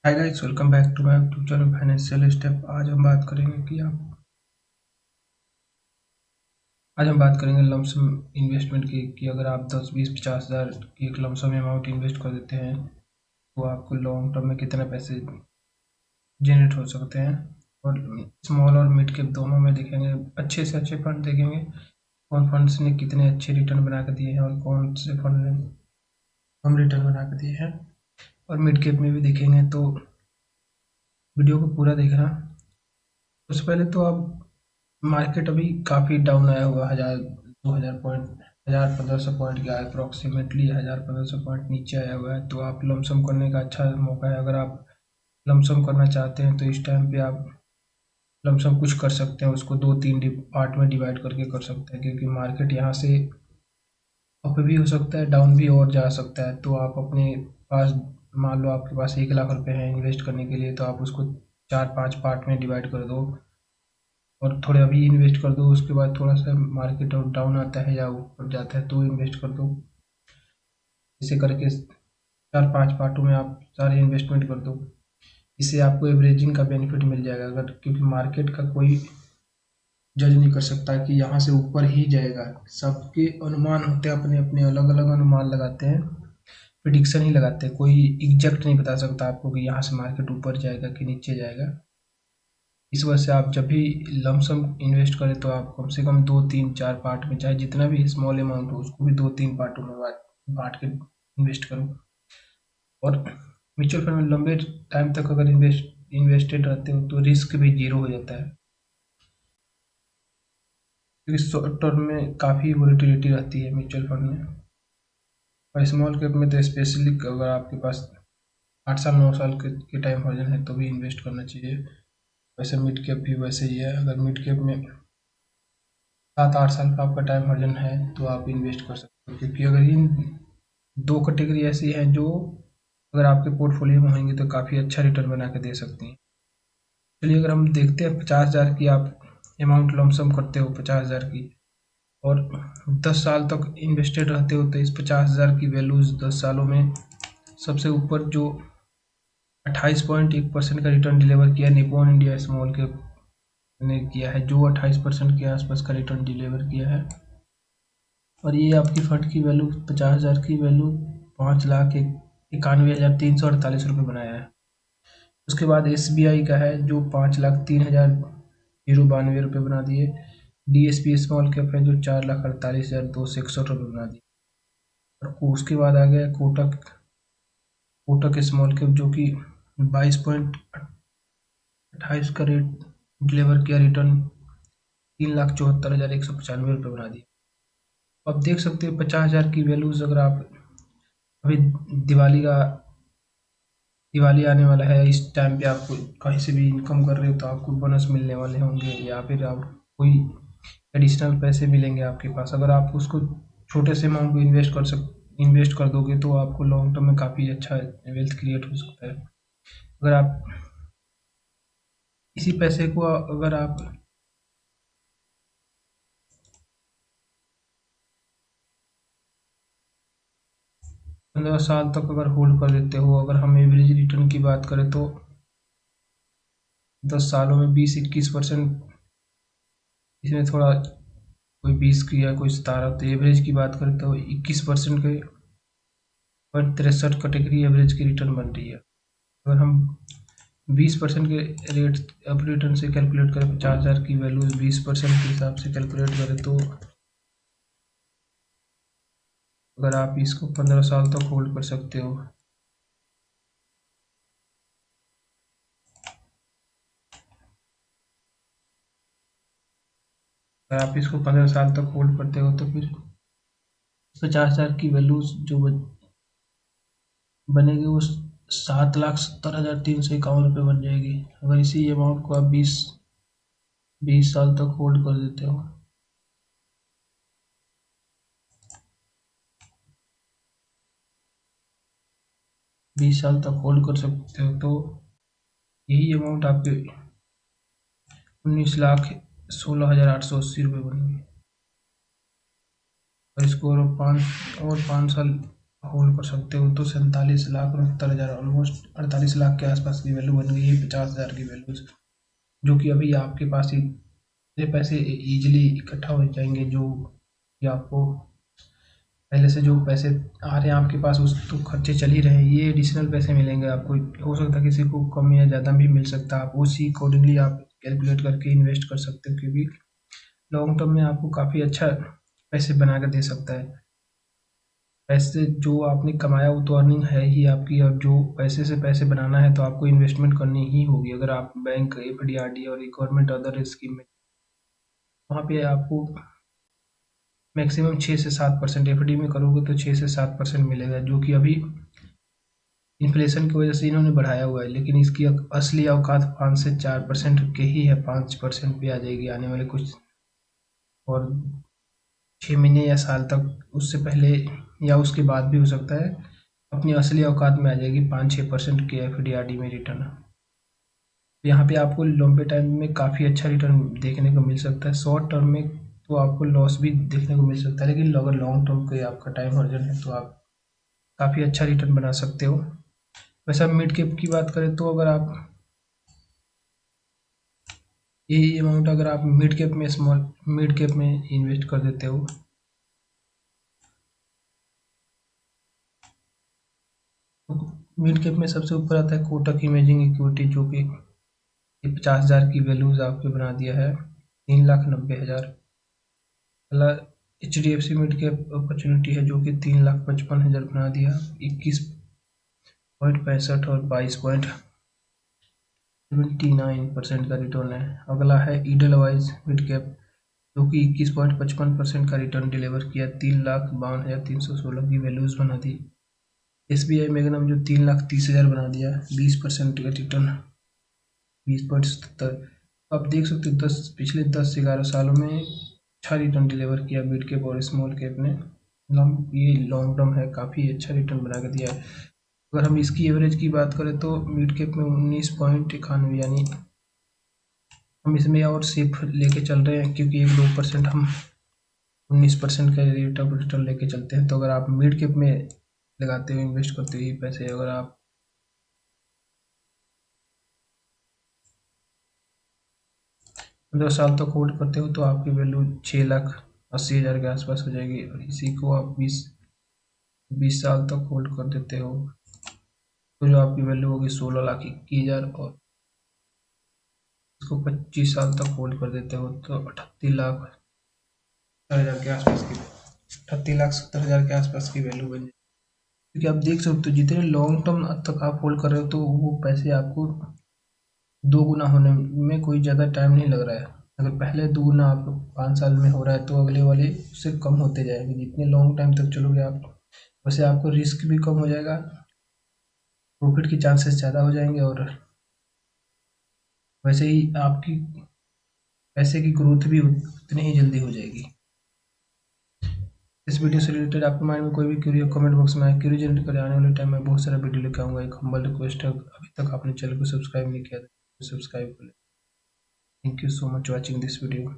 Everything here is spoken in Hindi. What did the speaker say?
Hi guys, welcome back to my YouTube channel financial step. आज हम बात करेंगे लमसम इन्वेस्टमेंट की कि अगर आप 10 20 50 हज़ार की एक लमसम अमाउंट इन्वेस्ट कर देते हैं तो आपको लॉन्ग टर्म में कितने पैसे जनरेट हो सकते हैं। और स्मॉल और मिड कैप दोनों में देखेंगे, अच्छे से अच्छे फंड देखेंगे कौन फंड्स ने कितने अच्छे रिटर्न बना कर दिए हैं और कौन से फंड ने कम रिटर्न बना कर दिए हैं। और मिड कैप में भी देखेंगे, तो वीडियो को पूरा देखना। उससे पहले तो आप मार्केट अभी काफ़ी डाउन आया हुआ, 1000 2000 पॉइंट, 1500 पॉइंट के अप्रॉक्सीमेटली 1500 पॉइंट नीचे आया हुआ है। तो आप लमसम करने का अच्छा मौका है। अगर आप लमसम करना चाहते हैं तो इस टाइम पे आप लमसम कुछ कर सकते हैं, उसको दो तीन पार्ट में डिवाइड करके कर सकते हैं, क्योंकि मार्केट यहाँ से अप भी हो सकता है, डाउन भी और जा सकता है। तो आप अपने पास, मान लो आपके पास 1 लाख रुपए हैं इन्वेस्ट करने के लिए, तो आप उसको 4 5 पार्ट में डिवाइड कर दो और थोड़े अभी इन्वेस्ट कर दो। उसके बाद थोड़ा सा मार्केट और डाउन आता है या ऊपर जाता है तो इन्वेस्ट कर दो। इसे करके 4 5 पार्टों में आप सारे इन्वेस्टमेंट कर दो। इससे आपको एवरेजिंग का बेनिफिट मिल जाएगा। अगर, क्योंकि मार्केट का कोई जज नहीं कर सकता कि यहाँ से ऊपर ही जाएगा। सबके अनुमान होते हैं, अपने अपने अलग अलग अनुमान लगाते हैं, प्रिडिक्शन ही लगाते हैं। कोई एग्जैक्ट नहीं बता सकता आपको कि यहाँ से मार्केट ऊपर जाएगा कि नीचे जाएगा। इस वजह से आप जब भी लमसम इन्वेस्ट करें तो आप कम से कम 2 3 4 पार्ट में, चाहे जितना भी स्मॉल अमाउंट हो उसको भी 2 3 पार्टों में बांट के इन्वेस्ट करो। और म्यूचुअल फंड में लंबे टाइम तक अगर इन्वेस्टेड रहते हो तो रिस्क भी जीरो हो जाता है, क्योंकि शॉर्ट टर्म में काफ़ी वोलेटिलिटी रहती है म्यूचुअल फंड में। और स्मॉल कैप में तो स्पेशली अगर आपके पास 8 साल 9 साल के टाइम होरिजन है तो भी इन्वेस्ट करना चाहिए। वैसे मिड कैप भी वैसे ही है। अगर मिड कैप में 7 8 साल का आपका टाइम होरिजन है तो आप इन्वेस्ट कर सकते हो, क्योंकि अगर इन दो कैटेगरी ऐसी हैं जो अगर आपके पोर्टफोलियो में होंगी तो काफ़ी अच्छा रिटर्न बना के दे सकती हैं। चलिए, अगर हम देखते हैं 50 हज़ार की आप अमाउंट लमसम करते हो, 50 हज़ार की, और 10 साल तक इन्वेस्टेड रहते हो, तो इस 50 हज़ार की वैल्यूज 10 सालों में सबसे ऊपर जो 28.1% का रिटर्न डिलीवर किया निपॉन इंडिया स्मॉल कैप ने किया है, जो 28% के आसपास का रिटर्न डिलीवर किया है। और ये आपकी फंड की वैल्यू, 50 हज़ार की वैल्यू 5,91,348 बनाया है। उसके बाद SBI का है जो 5,03,092 बना दिए। DSP स्मॉल कैप है जो 4,48,261 बना दिए। और उसके बाद आ गया कोटक, कोटक स्मॉल कैप जो कि 22.28 का रेट डिलीवर किया, रिटर्न 3,74,195 बना दिए। आप देख सकते हो 50 हज़ार की वैल्यूज, अगर आप अभी दिवाली आने वाला है, इस टाइम पे आपको कहीं से भी इनकम कर रहे हो तो आपको बोनस मिलने वाले होंगे, या फिर आप कोई एडिशनल पैसे मिलेंगे आपके पास। अगर आप उसको छोटे से अमाउंट को इन्वेस्ट कर दोगे तो आपको लॉन्ग टर्म में काफ़ी अच्छा वेल्थ क्रिएट हो सकता है। अगर आप इसी पैसे को अगर आप 15 साल तक अगर होल्ड कर देते हो, अगर हम एवरेज रिटर्न की बात करें तो 10 सालों में 20 21%, इसमें थोड़ा कोई 20 की या कोई 17, तो एवरेज की बात करें तो 21% के 0.63 कैटेगरी एवरेज की रिटर्न बन रही है। अगर हम 20% के रेट अब रिटर्न से कैलकुलेट करें, 50 हज़ार की वैल्यू 20% के हिसाब से कैलकुलेट करें तो अगर आप इसको 15 साल तक होल्ड कर सकते हो, अगर आप इसको 15 साल तक होल्ड करते हो तो फिर 50 हज़ार की वैल्यू जो बनेगी वो 7,70,351 बन जाएगी। अगर इसी अमाउंट को आप 20 साल तक होल्ड कर देते हो, 20 साल तक होल्ड कर सकते हो, तो यही अमाउंट आपके 19,16,880 बनेंगे। और इसको और 5 साल होल्ड कर सकते हो। तो 47,69,000 ऑलमोस्ट 48 लाख के आसपास की वैल्यू बन गई है 50,000 की वैल्यू, जो कि अभी आपके पास ही ये पैसे इजीली इकट्ठा हो जाएंगे। जो कि आपको पहले से जो पैसे आ रहे हैं आपके पास उस तो खर्चे चल ही रहे हैं, ये एडिशनल पैसे मिलेंगे आपको। हो सकता है किसी को कम या ज़्यादा भी मिल सकता है, आप उसी अकॉर्डिंगली आप कैलकुलेट करके इन्वेस्ट कर सकते हो, क्योंकि लॉन्ग टर्म में आपको काफ़ी अच्छा पैसे बना कर दे सकता है। पैसे जो आपने कमाया वो तो अर्निंग है ही आपकी, और जो पैसे से पैसे बनाना है तो आपको इन्वेस्टमेंट करनी ही होगी। अगर आप बैंक, एफडी, आरडी और गवर्नमेंट अदर स्कीम में, वहाँ पे आपको मैक्सिमम 6 से 7% एफडी में करोगे तो 6 से 7% मिलेगा, जो कि अभी इन्फ्लेशन की वजह से इन्होंने बढ़ाया हुआ है, लेकिन इसकी असली औकात 5 से 4% के ही है। 5% भी आ जाएगी आने वाले कुछ और 6 महीने या साल तक, उससे पहले या उसके बाद भी हो सकता है अपनी असली औकात में आ जाएगी 5-6% के एफडी आरडी में रिटर्न। यहाँ पे आपको लंबे टाइम में काफ़ी अच्छा रिटर्न देखने को मिल सकता है। शॉर्ट टर्म में तो आपको लॉस भी देखने को मिल सकता है, लेकिन अगर लॉन्ग टर्म के आपका टाइम होरिजन है तो आप काफ़ी अच्छा रिटर्न बना सकते हो। वैसे आप मिड कैप की बात करें तो अगर आप यही अमाउंट अगर आप मिड कैप में इन्वेस्ट कर देते हो तो मिड कैप में सबसे ऊपर आता है कोटक इमेजिंग इक्विटी, जो कि 50,000 की वैल्यूज आपके बना दिया है 3,90,000। पहला HDFC मिड कैप अपॉर्चुनिटी है जो कि 3,55,000 बना दिया, 21.65 और 22.79% का रिटर्न है। अगला है ईडलवाइज मिड कैप जो कि 21.55% का रिटर्न डिलीवर किया, 3,52,316 की वैल्यूज बना दी। SBI मैग्नम जो 3,30,000 बना दिया, 20% का रिटर्न, 20.77। तो आप देख सकते हो पिछले 10 से 11 सालों में अच्छा रिटर्न डिलीवर किया मिड कैप और स्मॉल कैप ने। ये लॉन्ग टर्म है, काफ़ी अच्छा रिटर्न बना के दिया है। अगर हम इसकी एवरेज की बात करें तो मिड कैप में 19.91, यानी हम इसमें और सेफ लेके चल रहे हैं, क्योंकि 1-2% हम 19% का रेट ऑफ रिटर्न लेके चलते हैं। तो अगर आप मिड कैप में लगाते हो, इन्वेस्ट करते हो ये पैसे, अगर आप 15 साल तक होल्ड करते हो तो आपकी वैल्यू 6,80,000 के आसपास हो जाएगी। और इसी को आप 20 साल तक होल्ड कर देते हो तो जो आपकी वैल्यू होगी 16,21,000, और इसको 25 साल तक होल्ड कर देते हो तो 38,70,000 के आसपास की 38,70,000 के आसपास की वैल्यू बन जाएगी। क्योंकि आप देख सकते हो जितने लॉन्ग टर्म तक आप होल्ड कर रहे हो तो वो पैसे आपको 2 गुना होने में कोई ज़्यादा टाइम नहीं लग रहा है। अगर पहले 2 गुना आपको 5 साल में हो रहा है तो अगले वाले उससे कम होते जाएंगे। जितने लॉन्ग टाइम तक चलोगे आप, वैसे आपको रिस्क भी कम हो जाएगा, प्रॉफिट के चांसेस ज़्यादा हो जाएंगे, और वैसे ही आपकी पैसे की ग्रोथ भी उतनी ही जल्दी हो जाएगी। इस वीडियो से रिलेटेड आपके माइंड में कोई भी क्वेरी हो कमेंट बॉक्स में क्वेरी जनरेट करें। आने वाले टाइम में बहुत सारा वीडियो लेकर आऊँगा। एक हम्बल रिक्वेस्ट है, अभी तक आपने चैनल को सब्सक्राइब नहीं किया तो सब्सक्राइब कर लें। Thank you so much watching this video.